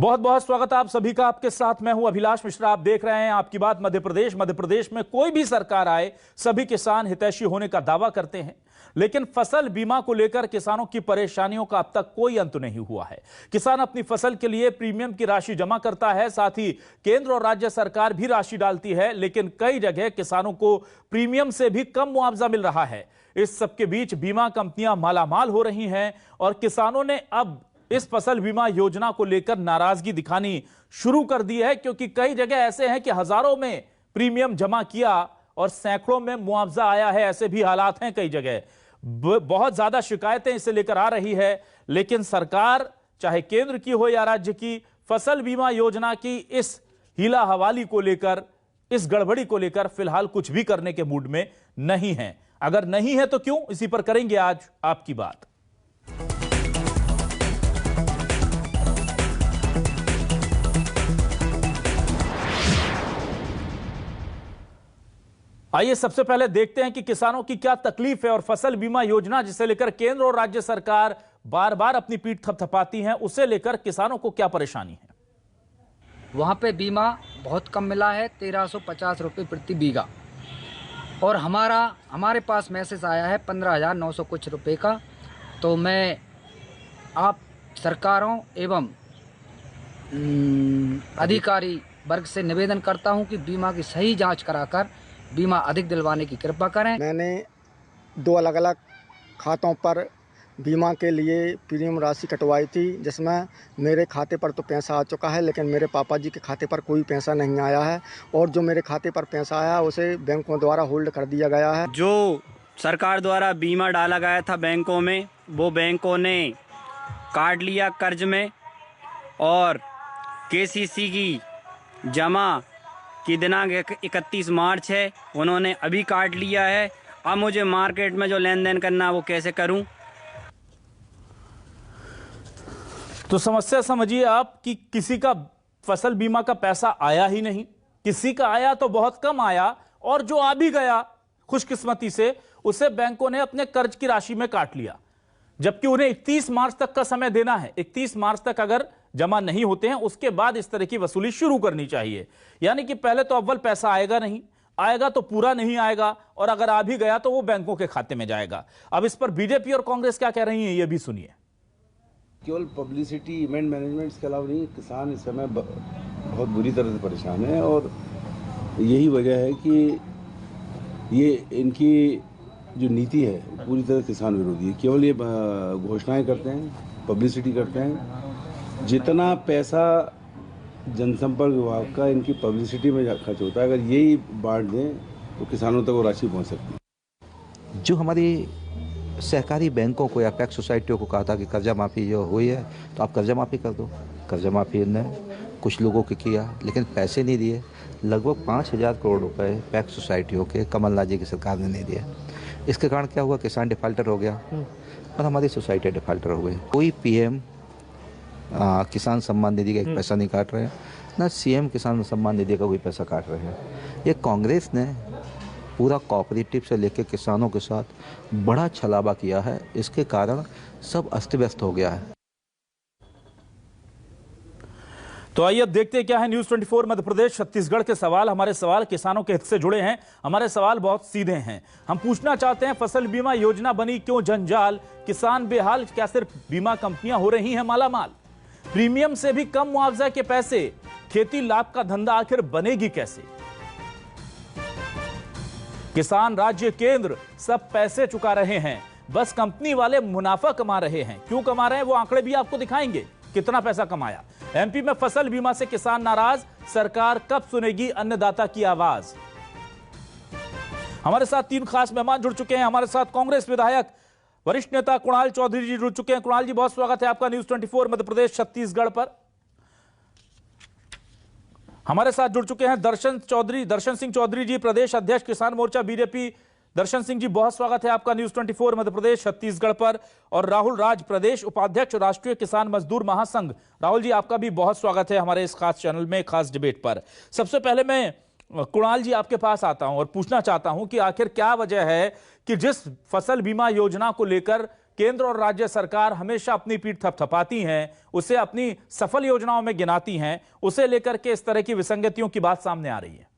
बहुत बहुत स्वागत आप सभी का। आपके साथ मैं हूं अभिलाष मिश्रा। आप देख रहे हैं आपकी बात मध्य प्रदेश। मध्य प्रदेश में कोई भी सरकार आए, सभी किसान हितैषी होने का दावा करते हैं, लेकिन फसल बीमा को लेकर किसानों की परेशानियों का अब तक कोई अंत नहीं हुआ है। किसान अपनी फसल के लिए प्रीमियम की राशि जमा करता है, साथ ही केंद्र और राज्य सरकार भी राशि डालती है, लेकिन कई जगह किसानों को प्रीमियम से भी कम मुआवजा मिल रहा है। इस सबके बीच बीमा कंपनियां मालामाल हो रही हैं और किसानों ने अब इस फसल बीमा योजना को लेकर नाराजगी दिखानी शुरू कर दी है, क्योंकि कई जगह ऐसे हैं कि हजारों में प्रीमियम जमा किया और सैकड़ों में मुआवजा आया है। ऐसे भी हालात हैं कई जगह। बहुत ज्यादा शिकायतें इसे लेकर आ रही है, लेकिन सरकार चाहे केंद्र की हो या राज्य की, फसल बीमा योजना की इस हीला हवाली को लेकर, इस गड़बड़ी को लेकर फिलहाल कुछ भी करने के मूड में नहीं है। अगर नहीं है तो क्यों, इसी पर करेंगे आज आपकी बात। आइए सबसे पहले देखते हैं कि किसानों की क्या तकलीफ है और फसल बीमा योजना जिसे लेकर केंद्र और राज्य सरकार बार बार अपनी पीठ थपथपाती हैं, उसे लेकर किसानों को क्या परेशानी है। वहाँ पे बीमा बहुत कम मिला है, 1350 रुपये प्रति बीघा, और हमारे पास मैसेज आया है 15,900 कुछ रुपए का। तो मैं आप सरकारों एवं अधिकारी वर्ग से निवेदन करता हूँ कि बीमा की सही जांच कराकर बीमा अधिक दिलवाने की कृपा करें। मैंने 2 अलग अलग खातों पर बीमा के लिए प्रीमियम राशि कटवाई थी, जिसमें मेरे खाते पर तो पैसा आ चुका है, लेकिन मेरे पापा जी के खाते पर कोई पैसा नहीं आया है, और जो मेरे खाते पर पैसा आया उसे बैंकों द्वारा होल्ड कर दिया गया है। जो सरकार द्वारा बीमा डाला गया था बैंकों में, वो बैंकों ने काट लिया कर्ज में, और केसीसी की जमा की दिनांक 31 मार्च है, उन्होंने अभी काट लिया है। अब मुझे मार्केट में जो लेन देन करना है वो कैसे करूं? तो समस्या समझिए आप कि किसी का फसल बीमा का पैसा आया ही नहीं, किसी का आया तो बहुत कम आया, और जो आ भी गया खुशकिस्मती से, उसे बैंकों ने अपने कर्ज की राशि में काट लिया, जबकि उन्हें 31 मार्च तक का समय देना है। 31 मार्च तक अगर जमा नहीं होते हैं, उसके बाद इस तरह की वसूली शुरू करनी चाहिए। यानी कि पहले तो अव्वल पैसा आएगा नहीं, आएगा तो पूरा नहीं आएगा, और अगर आ भी गया तो वो बैंकों के खाते में जाएगा। अब इस पर बीजेपी और कांग्रेस क्या कह रही है, ये भी सुनिए। केवल पब्लिसिटी, इवेंट मैनेजमेंट के अलावा नहीं, किसान इस समय बहुत बुरी तरह से परेशान है, और यही वजह है कि ये इनकी जो नीति है पूरी तरह किसान विरोधी है। केवल ये घोषणाएं करते हैं, पब्लिसिटी करते हैं। जितना पैसा जनसंपर्क विभाग का इनकी पब्लिसिटी में खर्च होता है, अगर यही बांट दें तो किसानों तक वो राशि पहुंच सकती है। जो हमारी सहकारी बैंकों को या पैक्स सोसाइटियों को कहा था कि कर्जा माफ़ी जो हुई है तो आप कर्जा माफ़ी कर दो, कर्जा माफ़ी ने कुछ लोगों के किया, लेकिन पैसे नहीं दिए। लगभग 5,000 करोड़ रुपए पैक्स सोसाइटियों के कमलनाथ जी की सरकार ने नहीं दिए। इसके कारण क्या हुआ, किसान डिफाल्टर हो गया और हमारी सोसाइटी डिफाल्टर हो गई। कोई पीएम किसान सम्मान निधि का एक पैसा नहीं काट रहे हैं, ना सीएम किसान सम्मान निधि का कोई पैसा काट रहे हैं। ये कांग्रेस ने पूरा कोऑपरेटिव से लेकर किसानों के साथ बड़ा छलावा किया है, इसके कारण सब अस्त व्यस्त हो गया है। तो आइए अब देखते हैं क्या है न्यूज़ 24 मध्य प्रदेश छत्तीसगढ़ के सवाल। हमारे सवाल किसानों के हित से जुड़े हैं। हमारे सवाल बहुत सीधे हैं। हम पूछना चाहते हैं, फसल बीमा योजना बनी क्यों जंजाल, किसान बेहाल, क्या सिर्फ बीमा कंपनियां हो रही हैं मालामाल, प्रीमियम से भी कम मुआवजा के पैसे, खेती लाभ का धंधा आखिर बनेगी कैसे, किसान राज्य केंद्र सब पैसे चुका रहे हैं, बस कंपनी वाले मुनाफा कमा रहे हैं। क्यों कमा रहे हैं वो आंकड़े भी आपको दिखाएंगे, कितना पैसा कमाया। एमपी में फसल बीमा से किसान नाराज, सरकार कब सुनेगी अन्नदाता की आवाज। हमारे साथ 3 खास मेहमान जुड़ चुके हैं। हमारे साथ कांग्रेस विधायक वरिष्ठ नेता कुणाल चौधरी जी जुड़ चुके हैं। कुणाल जी, बहुत स्वागत है आपका न्यूज़ 24 मध्य प्रदेश छत्तीसगढ़ पर। हमारे साथ जुड़ चुके हैं दर्शन सिंह चौधरी जी, प्रदेश अध्यक्ष किसान मोर्चा बीजेपी। दर्शन सिंह जी, बहुत स्वागत है आपका न्यूज़ 24 मध्य प्रदेश छत्तीसगढ़ पर। और राहुल राज, प्रदेश उपाध्यक्ष राष्ट्रीय किसान मजदूर महासंघ। राहुल जी, आपका भी बहुत स्वागत है हमारे इस खास चैनल में, खास डिबेट पर। सबसे पहले मैं कुणाल जी आपके पास आता हूं और पूछना चाहता हूं कि आखिर क्या वजह है कि जिस फसल बीमा योजना को लेकर केंद्र और राज्य सरकार हमेशा अपनी पीठ थपथपाती हैं, उसे अपनी सफल योजनाओं में गिनाती हैं, उसे लेकर के इस तरह की विसंगतियों की बात सामने आ रही है।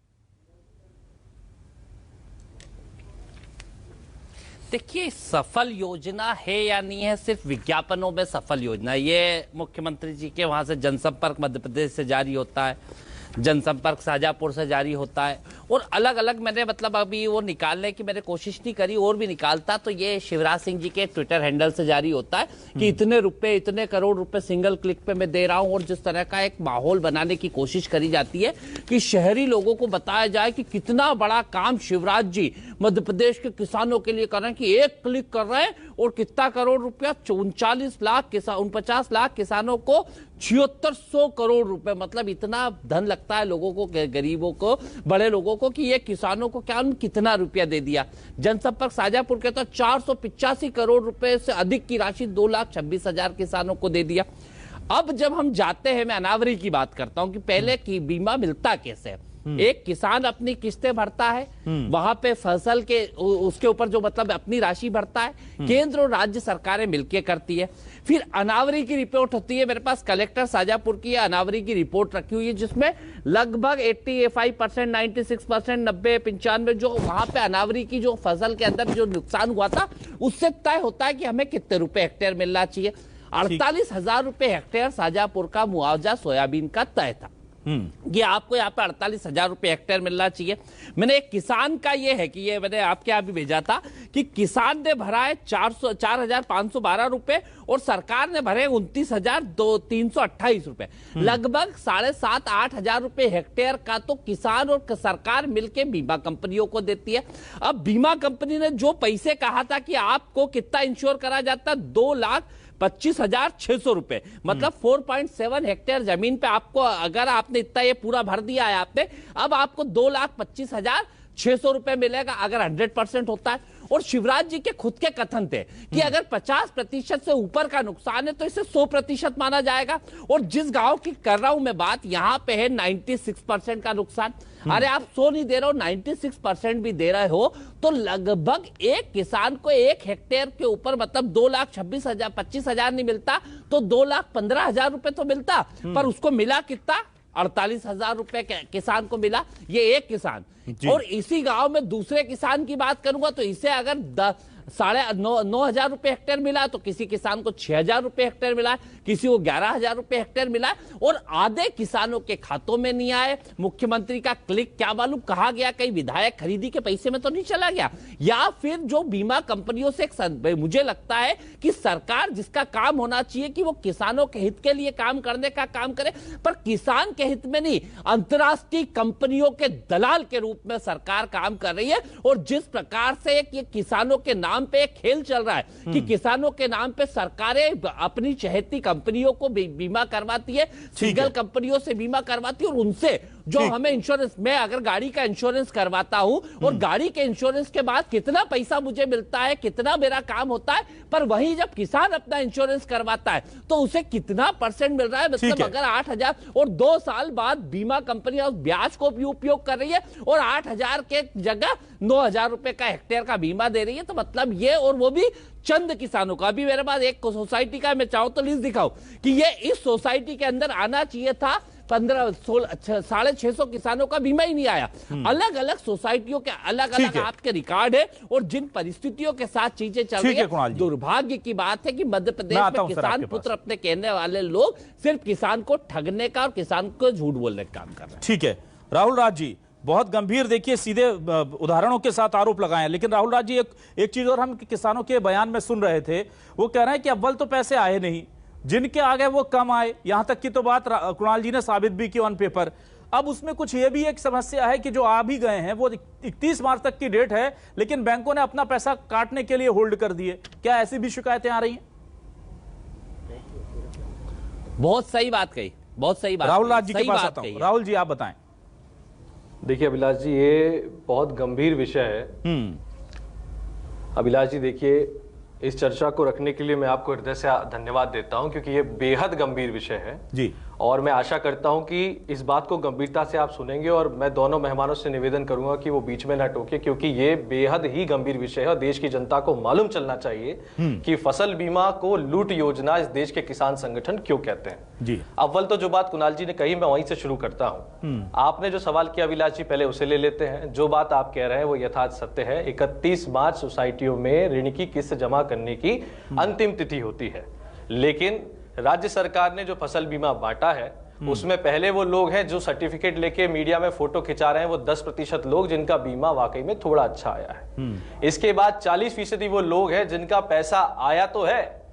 देखिए, सफल योजना है या नहीं है, सिर्फ विज्ञापनों में सफल योजना, ये मुख्यमंत्री जी के वहां से जनसंपर्क मध्य प्रदेश से जारी होता है, जनसंपर्क शाजापुर से जारी होता है, और अलग अलग मैंने मतलब अभी वो निकालने की मैंने कोशिश नहीं करी, और भी निकालता तो ये शिवराज सिंह जी के ट्विटर हैंडल से जारी होता है कि इतने रुपए, इतने करोड़ रुपए सिंगल क्लिक पे मैं दे रहा हूं। और जिस तरह का एक माहौल बनाने की कोशिश करी जाती है कि शहरी लोगों को बताया जाए कि कितना बड़ा काम शिवराज जी मध्य प्रदेश के किसानों के लिए कर रहे हैं, कि एक क्लिक कर रहे हैं और कितना करोड़ रुपया, 39 लाख किसान, 49 लाख किसानों को 7600 करोड़ रुपए, मतलब इतना धन लगता है लोगों को, गरीबों को, बड़े लोगों को, कि ये किसानों को क्या कितना रुपया दे दिया। जनसंपर्क शाजापुर के तो 485 करोड़ रुपए से अधिक की राशि 2,26,000 किसानों को दे दिया। अब जब हम जाते हैं, मैं अनावरी की बात करता हूं कि पहले की बीमा मिलता कैसे है। एक किसान अपनी किस्तें भरता है, वहां पे फसल के उसके ऊपर जो मतलब अपनी राशि भरता है, केंद्र और राज्य सरकारें मिलकर करती है। फिर अनावरी की रिपोर्ट होती है, मेरे पास कलेक्टर शाजापुर की अनावरी की रिपोर्ट रखी हुई है, जिसमें लगभग 85%, 96%, 90, 95 जो वहां पे अनावरी की जो फसल के अंदर जो नुकसान हुआ था उससे तय होता है कि हमें कितने रुपए हेक्टेयर मिलना चाहिए। 48,000 रुपए हेक्टेयर शाजापुर का मुआवजा सोयाबीन का तय था कि आपको यहाँ पे 48,000 रुपए हेक्टेयर मिलना चाहिए। मैंने एक किसान का ये है कि ये मैंने आपके यहाँ भी भेजा था कि किसान ने भरा है 4,512 रुपए और सरकार ने भरे 29,328 रुपए, लगभग 7,500-8 हजार रुपए हेक्टेयर का तो किसान और सरकार मिलके बीमा कंपनियों को देती है। अब बीमा कंपनी ने जो पैसे कहा था कि आपको कितना इंश्योर करा जाता है, 2,25,600 रुपए, मतलब 4.7 हेक्टेयर जमीन पे आपको, अगर आपने इतना ये पूरा भर दिया है आपने, अब आपको 2,25,600 रुपए मिलेगा अगर 100% होता है। और शिवराज जी के खुद के कथन थे कि अगर 50% से ऊपर का नुकसान है तो इसे 100% माना जाएगा। और जिस गांव की कर रहा हूं मैं बात, यहां पे है 96% का नुकसान। अरे आप 100 नहीं दे रहे हो, 96% भी दे रहे हो, तो लगभग एक किसान को एक हेक्टेयर के ऊपर मतलब 2,26,000, 25,000 नहीं मिलता तो 2,15,000 रुपए तो मिलता, पर उसको मिला कितना, 48,000 रुपए किसान को मिला, ये एक किसान। और इसी गांव में दूसरे किसान की बात करूंगा तो इसे अगर 9,500 रुपए हेक्टेयर मिला तो किसी किसान को 6,000 रुपए हेक्टेयर मिला, किसी को 11,000 रुपए हेक्टेयर मिला, और आधे किसानों के खातों में नहीं आए। मुख्यमंत्री का क्लिक क्या मालूम कहा गया, कई विधायक खरीदी के पैसे में तो नहीं चला गया, या फिर जो बीमा कंपनियों से मुझे लगता है कि सरकार जिसका काम होना चाहिए कि वो किसानों के हित के लिए काम करने का काम करे, पर किसान के हित में नहीं, अंतरराष्ट्रीय कंपनियों के दलाल के रूप में सरकार काम कर रही है। और जिस प्रकार से ये किसानों के नाम पे एक खेल चल रहा है कि किसानों के नाम पे सरकारें अपनी चहेती कंपनियों को बीमा करवाती है, सिंगल कंपनियों से बीमा करवाती है, और उनसे जो हमें इंश्योरेंस, मैं अगर गाड़ी का इंश्योरेंस करवाता हूं और गाड़ी के इंश्योरेंस के बाद कितना पैसा मुझे मिलता है, कितना मेरा काम होता है, पर वहीं जब किसान अपना इंश्योरेंस करवाता है तो उसे कितना % मिल रहा है, मतलब अगर 8,000 और 2 साल बाद बीमा कंपनियां उस ब्याज को भी उपयोग कर रही है और 8,000 के जगह 9,000 रुपए का हेक्टेयर का बीमा दे रही है, तो मतलब ये, और वो भी चंद किसानों का। अभी मेरे पास एक सोसाइटी का, मैं चाहूं तो लिस्ट दिखाऊं कि ये इस सोसाइटी के अंदर आना चाहिए था 650 किसानों का बीमा ही नहीं आया। अलग अलग सोसाइटियों के अलग अलग आपके रिकॉर्ड है, और जिन परिस्थितियों के साथ चीजें चल रही है, दुर्भाग्य की बात है कि मध्य प्रदेश में किसान पुत्र अपने कहने वाले लोग सिर्फ किसान को ठगने का और किसान को झूठ बोलने का काम कर रहे हैं। ठीक है राहुल राज जी, बहुत गंभीर देखिए सीधे उदाहरणों के साथ आरोप लगाए, लेकिन राहुल राज जी एक चीज और हम किसानों के बयान में सुन रहे थे, वो कह रहे हैं कि अव्वल तो पैसे आए नहीं, जिनके आ गए वो कम आए, यहां तक की तो बात कुणाल जी ने साबित भी की ऑन पेपर। अब उसमें कुछ ये भी एक समस्या है कि जो आ भी गए हैं वो 31 मार्च तक की डेट है, लेकिन बैंकों ने अपना पैसा काटने के लिए होल्ड कर दिए। क्या ऐसी भी शिकायतें आ रही हैं? बहुत सही बात कही, बहुत सही बात। राहुल राज जी के पास आता हूं। राहुल जी आप बताएं। देखिए अभिलाष जी, ये बहुत गंभीर विषय है। अभिलाष जी देखिए, इस चर्चा को रखने के लिए मैं आपको हृदय से धन्यवाद देता हूं, क्योंकि ये बेहद गंभीर विषय है जी। और मैं आशा करता हूं कि इस बात को गंभीरता से आप सुनेंगे और मैं दोनों मेहमानों से निवेदन करूंगा कि वो बीच में ना टोके, क्योंकि ये बेहद ही गंभीर विषय है और देश की जनता को मालूम चलना चाहिए कि फसल बीमा को लूट योजना इस देश के किसान संगठन क्यों कहते हैं जी। अव्वल तो जो बात कुणाल जी ने कही मैं वहीं से शुरू करता हूं। आपने जो सवाल किया अभिलाष जी, पहले उसे ले लेते हैं। जो बात आप कह रहे हैं वो यथार्थ सत्य है। 31 मार्च सोसाइटियों में ऋण की किस्त जमा करने की अंतिम तिथि होती है, लेकिन राज्य सरकार ने जो फसल बीमा बांटा है उसमें पहले वो लोग हैं जो सर्टिफिकेट लेके मीडिया में फोटो खिंचा रहे हैं, वो 10% लोग जिनका बीमा वाकई में थोड़ा अच्छा आया है। इसके बाद 40% वो लोग हैं जिनका पैसा आया तो है,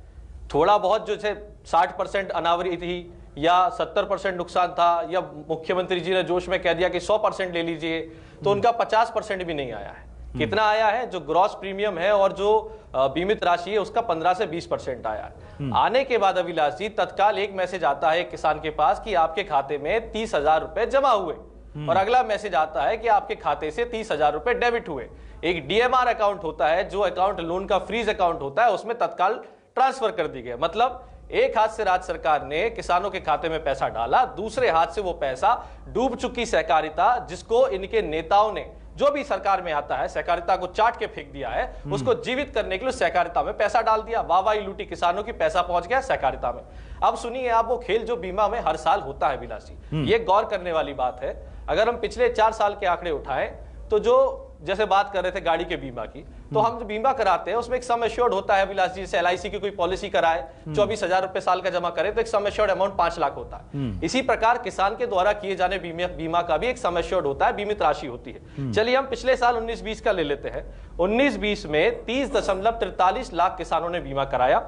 थोड़ा बहुत जो है 60% अनावरी थी या 70% नुकसान था, या मुख्यमंत्री जी ने जोश में कह दिया कि 100% ले लीजिए, तो उनका 50% भी नहीं आया है। कितना आया है? जो ग्रॉस प्रीमियम है और जो बीमित राशि है उसका 15 से 20% आया है। आने के बाद अभिलाष जी तत्काल एक मैसेज आता है किसान के पास कि आपके खाते में 30,000 रुपए जमा हुए, और अगला मैसेज आता है कि आपके खाते से 30,000 रुपए डेबिट हुए। एक डीएमआर अकाउंट होता है, जो अकाउंट लोन का फ्रीज अकाउंट होता है, उसमें तत्काल ट्रांसफर कर दी गई। मतलब एक हाथ से राज्य सरकार ने किसानों के खाते में पैसा डाला, दूसरे हाथ से वो पैसा डूब चुकी सहकारिता, जिसको इनके नेताओं ने, जो भी सरकार में आता है, सहकारिता को चाट के फेंक दिया है, उसको जीवित करने के लिए सहकारिता में पैसा डाल दिया। वाहवाही लूटी किसानों की, पैसा पहुंच गया सहकारिता में। अब सुनिए आप वो खेल जो बीमा में हर साल होता है विलासी, ये गौर करने वाली बात है। अगर हम पिछले 4 साल के आंकड़े उठाएं तो जो जैसे बात कर रहे थे गाड़ी के बीमा की, तो हम जो बीमा कराते हैं उसमें एक सम एश्योर्ड होता है विलास जी। जैसे LIC की कोई पॉलिसी कराए, 24,000 रुपए साल का जमा करे तो एक सम एश्योर्ड अमाउंट 5 लाख होता है। इसी प्रकार किसान के द्वारा किए जाने बीमा का भी एक सम एश्योर्ड होता है, बीमित राशि होती है। चलिए हम पिछले साल 19-20 का ले लेते हैं। 19-20 में 30.43 लाख किसानों ने बीमा कराया।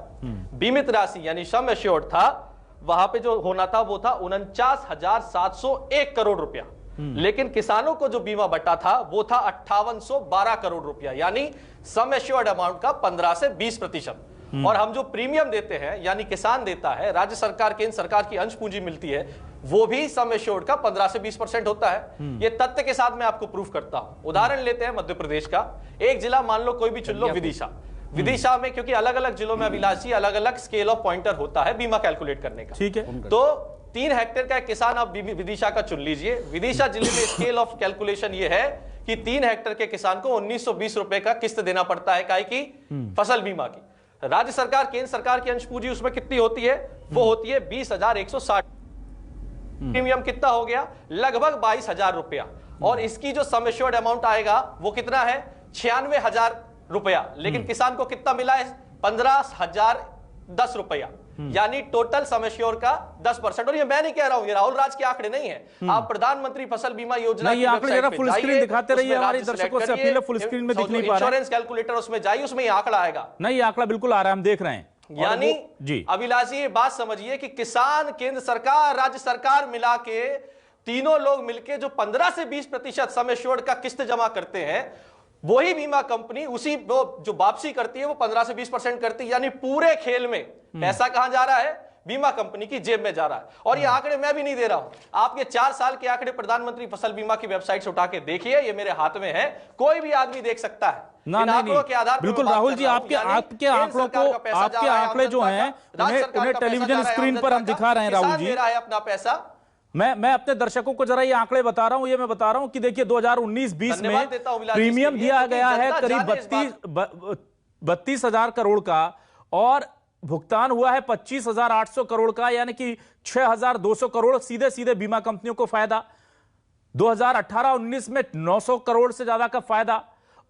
बीमित राशि यानी सम एश्योर्ड था, वहां पे जो होना था वो था 49,701 करोड़ रुपया। लेकिन किसानों को जो बीमा बटा था वो था 5812 करोड़ रुपया, यानी सम एश्योर्ड अमाउंट का 15 से 20%। और हम जो प्रीमियम देते हैं यानी किसान देता है, राज्य सरकार केंद्र सरकार की अंश पूंजी मिलती है, वो भी सम एश्योर्ड का 15 से 20% होता है। ये तथ्य के साथ मैं आपको प्रूफ करता हूं। उदाहरण लेते हैं मध्य प्रदेश का एक जिला, मान लो कोई भी चुन लो, विदिशा। विदिशा में क्योंकि अलग अलग जिलों में अभिलाषी अलग अलग स्केल ऑफ पॉइंटर होता है बीमा कैलकुलेट करने का, ठीक है। तो 3 हेक्टेयर का एक किसान आप विदिशा का चुन लीजिए। विदिशा जिले में स्केल ऑफ कैलकुलेशन ये है कि 3 हेक्टेयर के किसान को 1920 रुपए का किस्त देना पड़ता है, काय की? फसल बीमा की। राज्य सरकार केंद्र सरकार की अंश पूंजी उसमें कितनी होती है? वो होती है 20,160। प्रीमियम कितना हो गया? लगभग 22,000 रुपया। और इसकी जो सम एश्योर्ड अमाउंट आएगा वो कितना है? 96,000 रुपया। लेकिन किसान को कितना मिला है? 15,010 रुपया, यानी टोटल सम एश्योर्ड का 10%। और ये मैं नहीं कह रहा हूं, ये राहुल राज के आंकड़े नहीं है। आप प्रधानमंत्री फसल बीमा योजना ये आंकड़े जरा फुल स्क्रीन दिखाते रहिए, हमारे दर्शकों से अपील है, फुल स्क्रीन में दिख नहीं पा रहा है। इंश्योरेंस कैलकुलेटर उसमें जाइए, उसमें ये आंकड़ा आएगा। नहीं, ये आंकड़ा बिल्कुल आ रहा है, हम देख रहे हैं। यानी जी अभिलाषी ये बात समझिए कि किसान, केंद्र सरकार, राज्य सरकार मिला के तीनों लोग मिलके जो 15 से 20% सम एश्योर्ड का किस्त जमा करते हैं, वही बीमा कंपनी उसी जो वापसी करती है वो 15 से 20% करती है। यानी पूरे खेल में पैसा कहां जा रहा है? बीमा कंपनी की जेब में जा रहा है। और ये आंकड़े मैं भी नहीं दे रहा हूं, आप ये 4 साल के आंकड़े प्रधानमंत्री फसल बीमा की वेबसाइट से उठा के देखिए, ये मेरे हाथ में है, कोई भी आदमी देख सकता है। ना नहीं, के आधार बिल्कुल राहुल जी, आपके आंकड़ों को, आपके आंकड़े जो हैं उन्हें टेलीविजन स्क्रीन पर हम दिखा रहे हैं राहुल जी। अपना पैसा मैं अपने दर्शकों को जरा ये आंकड़े बता रहा हूं, ये मैं बता रहा हूं कि देखिए 2019-20 में प्रीमियम दिया गया है करीब 32,000 करोड़ का, और भुगतान हुआ है 25,800 करोड़ का, यानी कि 6,200 करोड़ सीधे सीधे बीमा कंपनियों को फायदा। 2018-19 में 900 करोड़ से ज्यादा का फायदा,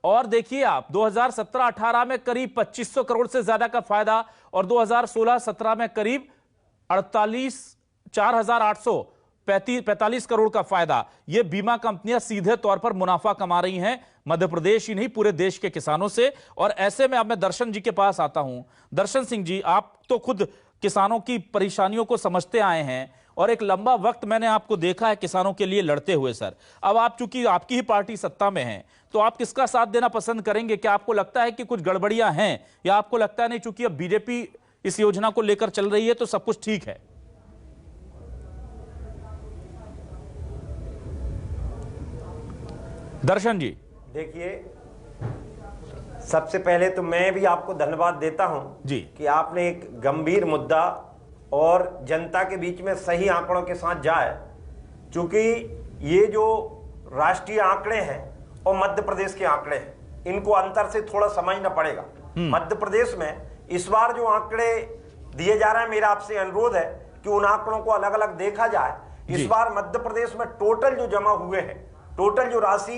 और देखिए आप 2017-18 में करीब 2500 करोड़ से ज्यादा का फायदा, और 2016-17 में करीब 4,845 करोड़ का फायदा। ये बीमा कंपनियां सीधे तौर पर मुनाफा कमा रही हैं, मध्य प्रदेश ही नहीं पूरे देश के किसानों से। और ऐसे में अब मैं दर्शन जी के पास आता हूं। दर्शन सिंह जी, आप तो खुद किसानों की परेशानियों को समझते आए हैं, और एक लंबा वक्त मैंने आपको देखा है किसानों के लिए लड़ते हुए। सर, अब आप चूंकि आपकी ही पार्टी सत्ता में है, तो आप किसका साथ देना पसंद करेंगे? क्या आपको लगता है कि कुछ गड़बड़ियां हैं, या आपको लगता है नहीं चूंकि अब बीजेपी इस योजना को लेकर चल रही है तो सब कुछ ठीक है? दर्शन जी, देखिए, सबसे पहले तो मैं भी आपको धन्यवाद देता हूं जी कि आपने एक गंभीर मुद्दा और जनता के बीच में सही आंकड़ों के साथ जाए, क्योंकि ये जो राष्ट्रीय आंकड़े हैं और मध्य प्रदेश के आंकड़े हैं, इनको अंतर से थोड़ा समझना पड़ेगा। मध्य प्रदेश में इस बार जो आंकड़े दिए जा रहे हैं, मेरा आपसे अनुरोध है कि उन आंकड़ों को अलग अलग देखा जाए। इस बार मध्य प्रदेश में टोटल जो जमा हुए हैं, टोटल जो राशि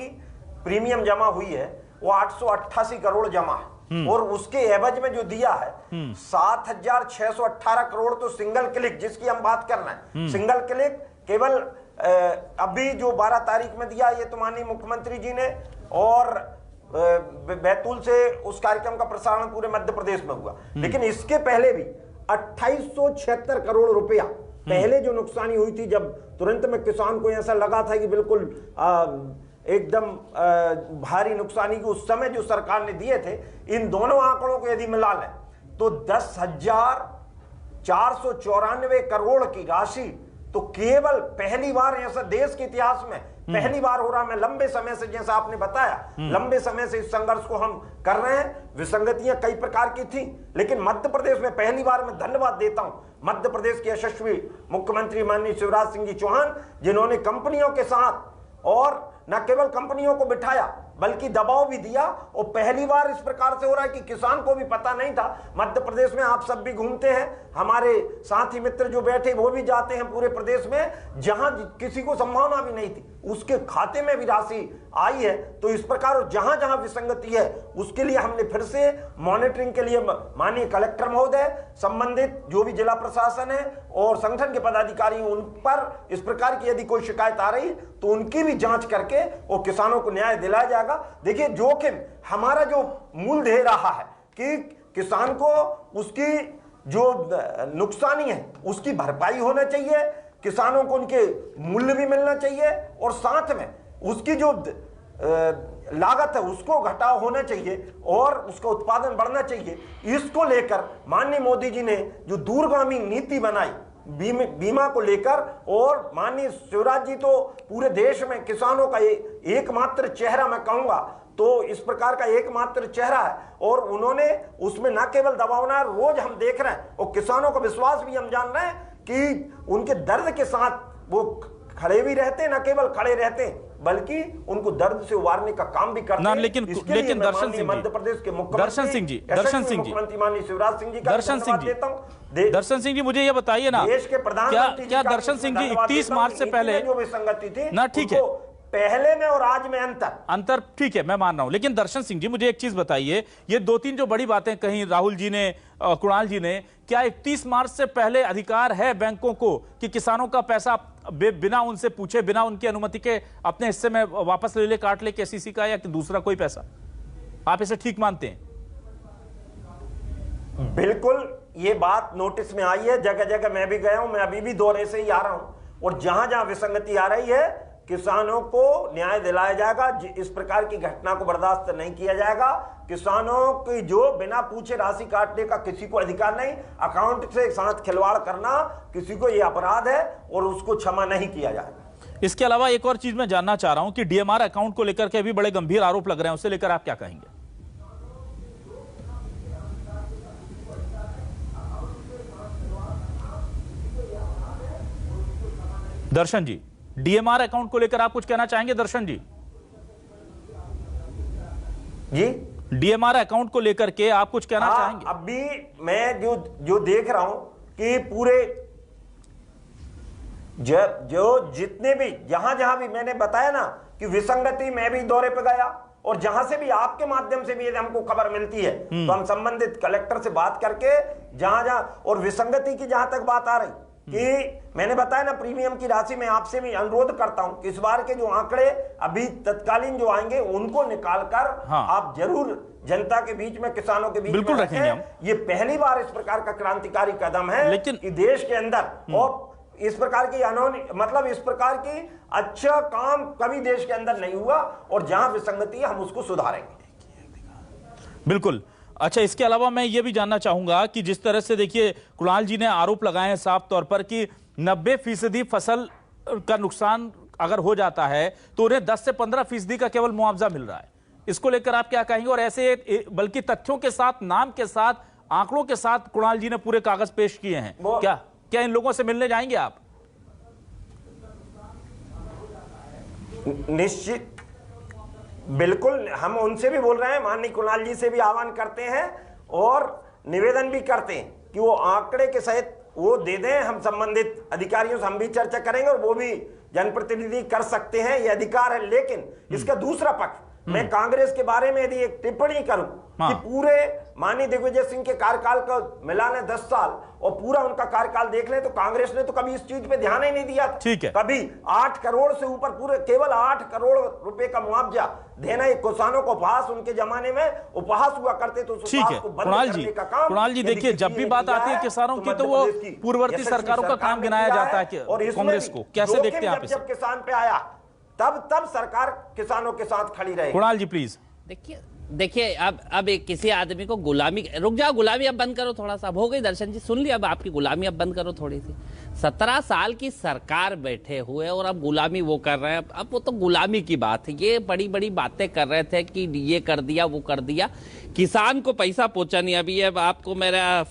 प्रीमियम जमा हुई है वो 888 करोड़ जमा है, और उसके एवज में जो दिया है 7,618 करोड़ तो सिंगल क्लिक, जिसकी हम बात कर रहे हैं, सिंगल क्लिक केवल अभी जो 12 तारीख में दिया, ये तो माननीय मुख्यमंत्री जी ने, और बैतूल से उस कार्यक्रम का प्रसारण पूरे मध्य प्रदेश में हुआ। लेकिन इसके पहले भी 2876 करोड़ रुपया पहले जो नुकसानी हुई थी, जब तुरंत में किसान को ऐसा लगा था कि बिल्कुल एकदम भारी नुकसानी की, उस समय जो सरकार ने दिए थे, इन दोनों आंकड़ों को यदि मिला लें तो 10,494 करोड़ की राशि, तो केवल पहली बार ऐसा देश के इतिहास में पहली बार हो रहा है। मैं लंबे समय से, जैसा आपने बताया, लंबे समय से इस संघर्ष को हम कर रहे हैं। विसंगतियां कई प्रकार की थी, लेकिन मध्य प्रदेश में पहली बार मैं धन्यवाद देता हूं मध्य प्रदेश के यशस्वी मुख्यमंत्री माननीय शिवराज सिंह जी चौहान, जिन्होंने कंपनियों के साथ, और न केवल कंपनियों को बिठाया बल्कि दबाव भी दिया। और पहली बार इस प्रकार से हो रहा है कि किसान को भी पता नहीं था। मध्य प्रदेश में आप सब भी घूमते हैं, हमारे साथी मित्र जो बैठे वो भी जाते हैं पूरे प्रदेश में, जहां किसी को संभावना भी नहीं थी उसके खाते में भी राशि आई है। तो इस प्रकार जहां जहां विसंगति है उसके लिए हमने फिर से मॉनिटरिंग के लिए माननीय कलेक्टर महोदय, संबंधित जो भी जिला प्रशासन है और संगठन के पदाधिकारी, उन पर इस प्रकार की यदि कोई शिकायत आ रही तो उनकी भी जांच करके और किसानों को न्याय दिलाया जाएगा। देखिए, जोखिम हमारा जो मूल ध्येय रहा है कि किसान को उसकी जो नुकसानी है उसकी भरपाई होना चाहिए, किसानों को उनके मूल्य भी मिलना चाहिए, और साथ में उसकी जो लागत है उसको घटाव होना चाहिए और उसका उत्पादन बढ़ना चाहिए। इसको लेकर माननीय मोदी जी ने जो दूरगामी नीति बनाई बीमा को लेकर, और माननीय शिवराज जी तो पूरे देश में किसानों का एकमात्र चेहरा, मैं कहूंगा तो इस प्रकार का एकमात्र चेहरा है, और उन्होंने उसमें न केवल दबावना, रोज हम देख रहे हैं और किसानों का विश्वास भी हम जान रहे हैं कि उनके दर्द के साथ वो खड़े भी रहते, न केवल खड़े रहते बल्कि उनको दर्द से उबारने का काम भी करते हैं। लेकिन दर्शन सिंह, मध्य प्रदेश के दर्शन सिंह जी, मुख्यमंत्री माननीय शिवराज सिंह जी का दर्शन सिंह जी देता हूं। दर्शन सिंह जी, मुझे ये बताइए ना, देश के प्रधानमंत्री क्या दर्शन सिंह जी 31 मार्च से पहले जो विसंगति थी ना, ठीक है, पहले में और आज में अंतर ठीक है, मैं मान रहा हूं, लेकिन दर्शन सिंह जी मुझे एक चीज बताइए, ये 2-3 जो बड़ी बातें कही राहुल जी ने, कुणाल जी ने, क्या 31 मार्च से पहले अधिकार है बैंकों को कि किसानों का पैसा बिना उनसे पूछे, बिना उनकी अनुमति के अपने हिस्से में वापस ले काट ले केसीसी का, या कि दूसरा कोई पैसा? आप इसे ठीक मानते हैं? बिल्कुल, ये बात नोटिस में आई है, जगह जगह मैं भी गया हूं, मैं अभी भी दौरे से ही आ रहा हूं, और जहां जहां विसंगति आ रही है किसानों को न्याय दिलाया जाएगा। इस प्रकार की घटना को बर्दाश्त नहीं किया जाएगा। किसानों की जो बिना पूछे राशि काटने का किसी को अधिकार नहीं, अकाउंट से साथ खिलवाड़ करना किसी को यह अपराध है और उसको क्षमा नहीं किया जाएगा। इसके अलावा एक और चीज मैं जानना चाह रहा हूं कि डीएमआर अकाउंट को लेकर के भी बड़े गंभीर आरोप लग रहे हैं, उसे लेकर आप क्या कहेंगे? दर्शन जी, डीएमआर अकाउंट को लेकर आप कुछ कहना चाहेंगे? दर्शन जी डीएमआर अकाउंट को लेकर के आप कुछ कहना चाहेंगे? अभी मैं जो देख रहा हूं कि पूरे जो जितने भी जहां जहां भी मैंने बताया ना कि विसंगति, मैं भी दौरे पे गया, और जहां से भी आपके माध्यम से भी हमको खबर मिलती है तो हम संबंधित कलेक्टर से बात करके जहां जहां, और विसंगति की जहां तक बात आ रही कि मैंने बताया ना प्रीमियम की राशि में आपसे भी अनुरोध करता हूं कि इस बार के जो आंकड़े अभी तत्कालीन जो आएंगे उनको निकालकर आप जरूर जनता के बीच में, किसानों के बीच बिल्कुल में रखेंगे हम। ये पहली बार इस प्रकार का क्रांतिकारी कदम है, लेकिन कि देश के अंदर और इस प्रकार की मतलब इस प्रकार की अच्छा काम कभी देश के अंदर नहीं हुआ, और जहां विसंगति है हम उसको सुधारेंगे। बिल्कुल। अच्छा, इसके अलावा मैं ये भी जानना चाहूंगा कि जिस तरह से देखिए कुणाल जी ने आरोप लगाए हैं साफ तौर पर कि 90% फसल का नुकसान अगर हो जाता है तो उन्हें 10 से 15% का केवल मुआवजा मिल रहा है, इसको लेकर आप क्या कहेंगे? और ऐसे बल्कि तथ्यों के साथ, नाम के साथ, आंकड़ों के साथ कुणाल जी ने पूरे कागज पेश किए हैं, क्या क्या इन लोगों से मिलने जाएंगे आप? निश्चित, बिल्कुल, हम उनसे भी बोल रहे हैं, माननीय कुणाल जी से भी आह्वान करते हैं और निवेदन भी करते हैं कि वो आंकड़े के सहित वो दे दें। हम संबंधित अधिकारियों से हम भी चर्चा करेंगे और वो भी जनप्रतिनिधि कर सकते हैं, ये अधिकार है। लेकिन इसका दूसरा पक्ष, मैं कांग्रेस के बारे में यदि एक टिप्पणी करूं कि पूरे माननीय दिग्विजय सिंह के कार्यकाल का मिलान है 10 साल और पूरा उनका कार्यकाल देख लें तो कांग्रेस ने तो कभी इस चीज पे ध्यान ही नहीं दिया। ठीक है, कभी 8 करोड़ से ऊपर, पूरे केवल 8 करोड़ रुपए का मुआवजा देना किसानों को उपहास, उनके जमाने में उपहास हुआ करते तो ठीक है। कुणाल जी देखिए, जब भी बात आती है किसानों की तो वो पूर्ववर्ती सरकारों का काम गिनाया जाता है कांग्रेस को। कैसे देखते हैं आप इसे? जब किसान पे आया तब सरकार किसानों के साथ खड़ी रही। कुणाल जी प्लीज। देखिए अब एक किसी आदमी को गुलामी, रुक जाओ, गुलामी अब बंद करो थोड़ा सा, अब हो गई दर्शन जी, सुन लिया, अब आपकी गुलामी अब बंद करो थोड़ी सी। 17 साल की सरकार बैठे हुए और अब गुलामी वो कर रहे हैं। अब वो तो गुलामी की बात है, ये बड़ी बड़ी बातें कर रहे थे कि ये कर दिया वो कर दिया, किसान को पैसा पहुंचा नहीं। अभी अब आपको मेरा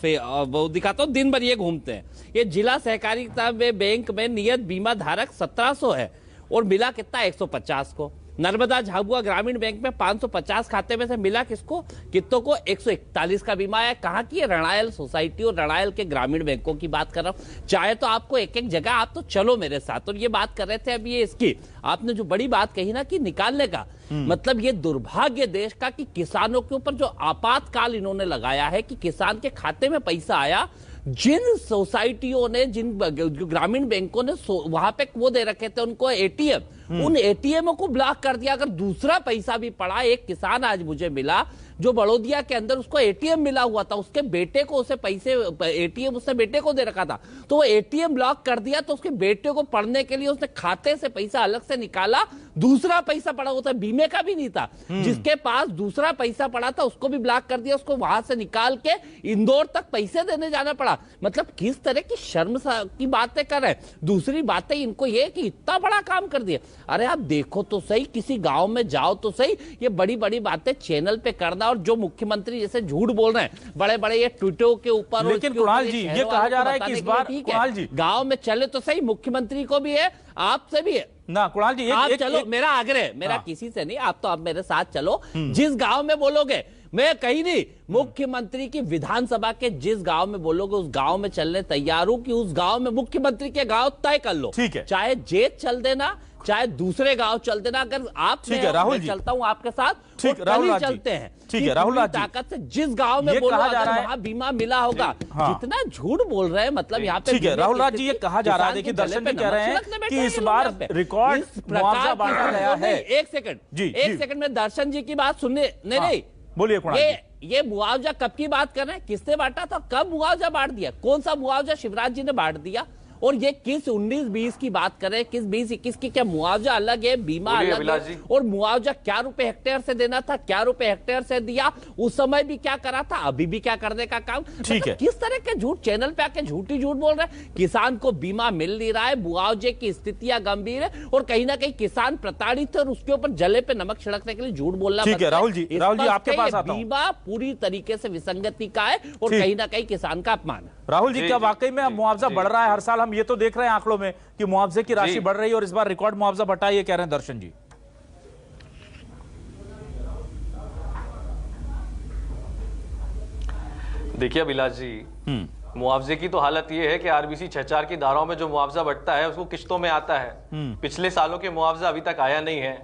वो दिखाता हूँ, दिन भर ये घूमते हैं। ये जिला सहकारिता में बैंक में नियत बीमा धारक 1700 है और मिला कितना 150 को। नर्मदा झाबुआ ग्रामीण बैंक में 550 खाते में से मिला किसको, कितों को 141 का बीमा है। कहाँ की है? रणायल सोसाइटी और रणायल के ग्रामीण बैंकों की बात कर रहा हूँ। चाहे तो आपको एक एक जगह आप तो चलो मेरे साथ। और ये बात कर रहे थे अभी, ये इसकी आपने जो बड़ी बात कही ना कि निकालने का, मतलब ये दुर्भाग्य देश का कि किसानों के ऊपर जो आपातकाल इन्होंने लगाया है कि किसान के खाते में पैसा आया, जिन सोसाइटियों ने, जिन ग्रामीण बैंकों ने वहां पे वो दे रखे थे उनको एटीएम, उन एटीएम को ब्लॉक कर दिया। अगर दूसरा पैसा भी पड़ा, एक किसान आज मुझे मिला जो बड़ौदिया के अंदर उसको एटीएम मिला हुआ था, उसके बेटे को उसे पैसे, एटीएम उसने बेटे को दे रखा था, तो वो एटीएम ब्लॉक कर दिया। तो उसके बेटे को पढ़ने के लिए उसने खाते से पैसा अलग से निकाला, दूसरा पैसा पड़ा होता, बीमे का भी नहीं था, जिसके पास दूसरा पैसा पड़ा था उसको भी ब्लॉक कर दिया, उसको वहां से निकाल के इंदौर तक पैसे देने जाना पड़ा। मतलब किस तरह की शर्म की बातें कर रहे हैं। दूसरी बातें इनको ये कि इतना बड़ा काम कर दिया। अरे आप देखो तो सही, किसी गांव में जाओ तो सही, ये बड़ी बड़ी बातें चैनल पे करना, और जो मुख्यमंत्री जैसे झूठ बोल रहे हैं बड़े बड़े ये ट्वीटों के ऊपर। लेकिन कुणाल जी ये कहा जा रहा है कि इस बार कुणाल जी गांव में चले तो सही, मुख्यमंत्री को भी है, आपसे भी है ना कुणाल जी, आप चलो, मेरा आग्रह, मेरा किसी से नहीं, आप तो आप मेरे साथ चलो। जिस गांव में बोलोगे, मैं कहीं नहीं, मुख्यमंत्री की विधानसभा के जिस गांव में बोलोगे उस गांव में चलने तैयार हूं कि उस गांव में मुख्यमंत्री के गांव तय कर लो। ठीक है, चाहे जेठ चल देना, चाहे दूसरे गांव चल देना। अगर आप राहुल जी चलता हूं आपके साथ, ठीक, राहुल चलते हैं। ठीक है राहुल जी, ताकत से जिस गांव में बोलो अगर वहां बीमा मिला होगा, जितना झूठ बोल रहे हैं, मतलब यहाँ पे। ठीक है राहुल राज जी, ये कहा जा रहा है, देखिए दर्शन जी कह रहे हैं कि इस बार रिकॉर्ड मुआवजा बांटा गया है। एक सेकंड में दर्शन जी की बात सुनने, नहीं बोलिए कुणाल जी। ये मुआवजा कब की बात कर रहे हैं, किसने बांटा था, कब मुआवजा बांट दिया, कौन सा मुआवजा शिवराज जी ने बांट दिया, और ये किस 19-20 की बात कर रहे हैं, किस 20-21 की? क्या मुआवजा अलग है, बीमा अलग है, और मुआवजा क्या रुपए हेक्टेयर से देना था, क्या रुपए हेक्टेयर से दिया, उस समय भी क्या करा था, अभी भी क्या करने का काम। ठीक है, किस तरह के झूठ, चैनल पे आके झूठी झूठ बोल रहे हैं। किसान को बीमा मिल नहीं रहा है, मुआवजे की स्थितियां गंभीर है, और कहीं ना कहीं किसान प्रताड़ित है, और उसके ऊपर जले पे नमक छिड़कने के लिए झूठ बोलना। ठीक है राहुल जी आपके पास आता हूं। बीमा पूरी तरीके से विसंगति का है और कहीं ना कहीं किसान का अपमान है। राहुल जी, क्या वाकई में मुआवजा बढ़ रहा है? हर साल हम ये तो देख रहे हैं आंकड़ों में कि मुआवजे की राशि बढ़ रही है और इस बार रिकॉर्ड मुआवजा बढ़ा है, ये कह रहे हैं दर्शन जी। देखिए अभिलाष जी, मुआवजे की तो हालत ये है कि आरबीसी 6-4 की धाराओं में जो मुआवजा बढ़ता है उसको किश्तों में आता है। पिछले सालों के मुआवजा अभी तक आया नहीं है,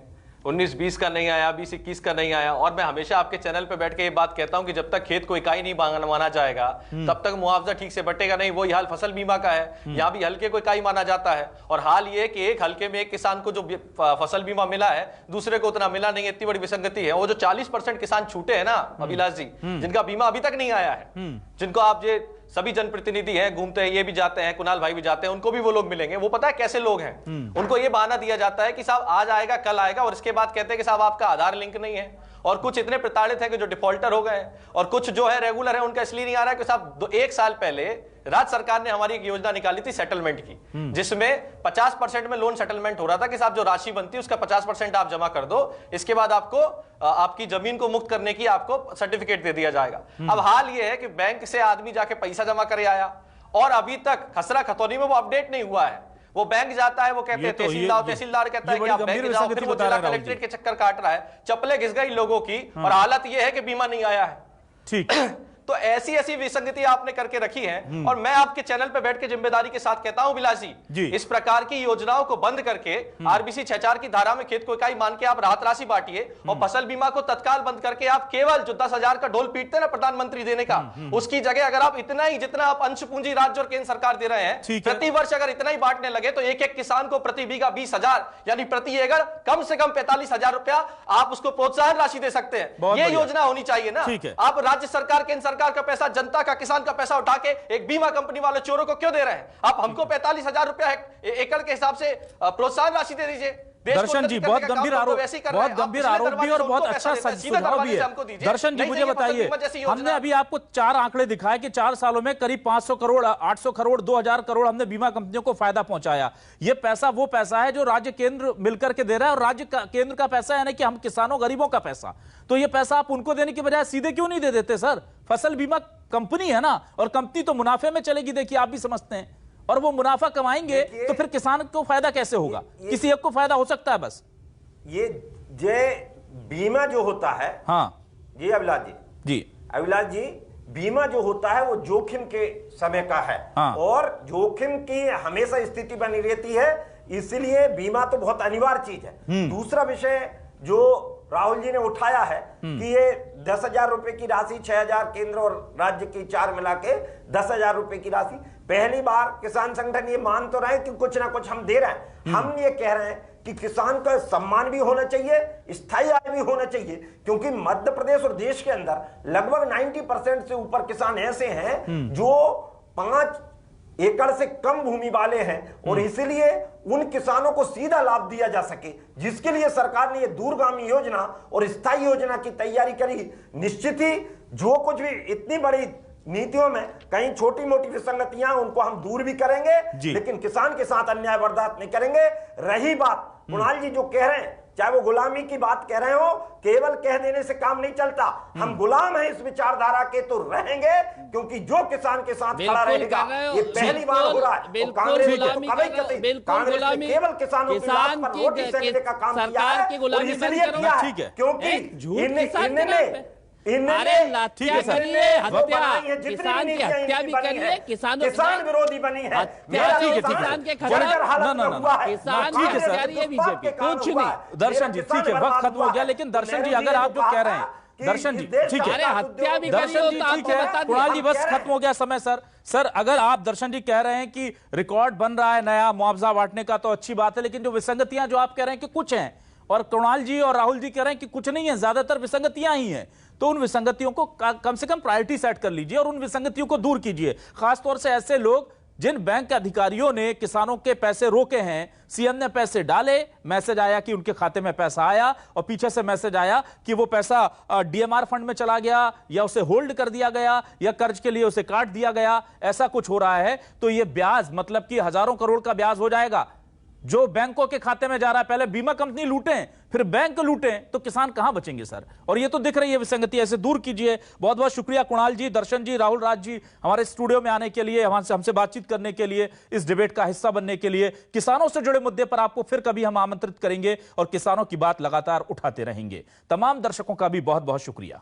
19-20 का नहीं आया, 20-21 का नहीं आया। और मैं हमेशा आपके चैनल पे बैठ के ये बात कहता हूं कि जब तक खेत को इकाई नहीं माना जाएगा तब तक मुआवजा ठीक से बटेगा नहीं। वही हाल फसल बीमा का है, यहाँ भी हल्के को इकाई माना जाता है, और हाल ये कि एक हल्के में एक किसान को जो फसल बीमा मिला है दूसरे को उतना मिला नहीं, इतनी बड़ी विसंगति है। वो जो 40% किसान छूटे हैं ना अभिलाष जी, जिनका बीमा अभी तक नहीं आया है, जिनको आप ये सभी जनप्रतिनिधि हैं, घूमते हैं, ये भी जाते हैं, कुणाल भाई भी जाते हैं, उनको भी वो लोग मिलेंगे। वो पता है कैसे लोग हैं, उनको ये बहाना दिया जाता है कि साहब आज आएगा कल आएगा, और इसके बाद कहते हैं कि साहब आपका आधार लिंक नहीं है। और कुछ इतने प्रताड़ित हैं कि जो डिफॉल्टर हो गए, और कुछ जो है रेगुलर है, उनका इसलिए नहीं आ रहा है कि साहब 1 साल पहले राज्य सरकार ने हमारी एक योजना निकाली थी सेटलमेंट की, जिसमें 50% में लोन सेटलमेंट हो रहा था कि साहब जो राशि बनती है उसका 50% आप जमा कर दो, इसके बाद आपको आपकी जमीन को मुक्त करने की आपको सर्टिफिकेट दे दिया जाएगा। अब हाल ये है कि बैंक से आदमी जाके पैसा जमा करे आया, और अभी तक खसरा खतौनी में वो अपडेट नहीं हुआ है। वो बैंक जाता है, वो कहते हैं तहसीलदार कहता है कि आप बैंक जाओ, फिर वो जिला कलेक्ट्रेट के चक्कर काट रहा है, चप्पलें घिस गई लोगों की, और हालत ये है कि बीमा नहीं आया है। ठीक तो ऐसी ऐसी विसंगति आपने करके रखी है, और मैं आपके चैनल पे बैठ के जिम्मेदारी के साथ कहता हूं बिलास जी, इस प्रकार की योजनाओं को बंद करके आरबीसी 6(4) की धारा में खेत को इकाई मान के आप राहत राशि बांटिए, और फसल बीमा को तत्काल बंद करके आप केवल जो 10,000 का ढोल पीटते हैं ना प्रधानमंत्री देने का, उसकी जगह अगर आप इतना ही जितना आप अंश पूंजी राज्य और केंद्र सरकार दे रहे हैं प्रति वर्ष अगर इतना ही बांटने लगे तो एक एक किसान को प्रति बीघा 20,000 यानी प्रति एकड़ कम से कम 45,000 रुपया आप उसको प्रोत्साहन राशि दे सकते हैं। ये योजना होनी चाहिए ना। आप राज्य सरकार केंद्र सरकार का पैसा, जनता का, किसान का पैसा उठा के एक बीमा कंपनी वाले चोरों को क्यों दे रहे हैं? आप हमको 45,000 रुपया एकड़ के हिसाब से प्रोत्साहन राशि दे दीजिए। दर्शन जी, बहुत गंभीर आरोप भी और बहुत अच्छा सुझाव भी है। दर्शन जी मुझे बताइए, हमने अभी आपको 4 आंकड़े दिखाए कि 4 सालों में करीब 500 करोड़, 800 करोड़, 2,000 करोड़ हमने बीमा कंपनियों को फायदा पहुंचाया। ये पैसा वो पैसा है जो राज्य केंद्र मिलकर के दे रहा है, और राज्य केंद्र का पैसा है ना कि हम किसानों गरीबों का पैसा। तो ये पैसा आप उनको देने की बजाय सीधे क्यों नहीं दे देते सर? फसल बीमा कंपनी है ना, और कंपनी तो मुनाफे में चलेगी, देखिए आप भी समझते हैं, और वो मुनाफा कमाएंगे तो फिर किसान को फायदा कैसे होगा? किसी एक को फायदा हो सकता है बस। ये बीमा जो होता है, हाँ जी अभिलाष जी, अभिलाष जी, बीमा जो होता है वो जोखिम के समय का है, हाँ। और जोखिम की हमेशा स्थिति बनी रहती है, इसलिए बीमा तो बहुत अनिवार्य चीज है। दूसरा विषय जो राहुल जी ने उठाया है कि ये 10,000 रुपए की राशि, 6,000 केंद्र और राज्य की 4 मिला के 10,000 रुपए की राशि, पहली बार किसान संगठन ये मान तो रहे कि कुछ ना कुछ हम दे रहे हैं। हम ये कह रहे हैं कि किसान का सम्मान भी होना चाहिए, स्थायी आय भी होना चाहिए, क्योंकि मध्य प्रदेश और देश के अंदर लगभग 90% से ऊपर किसान ऐसे हैं जो 5 एकड़ से कम भूमि वाले हैं, और इसलिए उन किसानों को सीधा लाभ दिया जा सके, जिसके लिए सरकार ने ये दूरगामी योजना और स्थायी योजना की तैयारी करी। निश्चित ही जो कुछ भी इतनी बड़ी नीतियों में कहीं छोटी मोटी विसंगतियां, उनको हम दूर भी करेंगे, लेकिन किसान के साथ अन्याय बर्दाश्त नहीं करेंगे। रही बात कुणाल जी जो कह रहे हैं, चाहे वो गुलामी की बात कह रहे हो, केवल कह देने से काम नहीं चलता। हम गुलाम हैं इस विचारधारा के तो रहेंगे, क्योंकि जो किसान के साथ खड़ा रहेगा, ये पहली बार हो रहा है। कांग्रेस ने केवल किसानों की लात पर रोटी सेकने का काम किया है, और इसलिए किया है क्योंकि किसान विरोधी बनी है, दर्शन जी ठीक है, वक्त खत्म हो गया, लेकिन दर्शन जी अगर आप जो कह रहे हैं, दर्शन जी ठीक है, हत्या भी दर्शन जी ठीक है, कुणाल जी बस खत्म हो गया समय। सर अगर आप दर्शन जी कह रहे हैं कि रिकॉर्ड बन रहा है नया मुआवजा बांटने का, तो अच्छी बात है, लेकिन जो विसंगतियां जो आप कह रहे हैं कि कुछ हैं, और कुणाल जी और राहुल जी कह रहे हैं कि कुछ नहीं है, ज्यादातर विसंगतियां ही हैं, तो उन विसंगतियों को कम से कम प्रायोरिटी सेट कर लीजिए और उन विसंगतियों को दूर कीजिए। खासतौर से ऐसे लोग जिन बैंक के अधिकारियों ने किसानों के पैसे रोके हैं, सीएम ने पैसे डाले, मैसेज आया कि उनके खाते में पैसा आया, और पीछे से मैसेज आया कि वो पैसा डीएमआर फंड में चला गया, या उसे होल्ड कर दिया गया, या कर्ज के लिए उसे काट दिया गया, ऐसा कुछ हो रहा है। तो ये ब्याज मतलब कि हजारों करोड़ का ब्याज हो जाएगा जो बैंकों के खाते में जा रहा है। पहले बीमा कंपनी लूटें, फिर बैंक लूटें, तो किसान कहां बचेंगे सर? और ये तो दिख रही है विसंगति, ऐसे दूर कीजिए। बहुत बहुत शुक्रिया कुणाल जी, दर्शन जी, राहुल राज जी, हमारे स्टूडियो में आने के लिए, हमसे बातचीत करने के लिए, इस डिबेट का हिस्सा बनने के लिए। किसानों से जुड़े मुद्दे पर आपको फिर कभी हम आमंत्रित करेंगे और किसानों की बात लगातार उठाते रहेंगे। तमाम दर्शकों का भी बहुत बहुत शुक्रिया।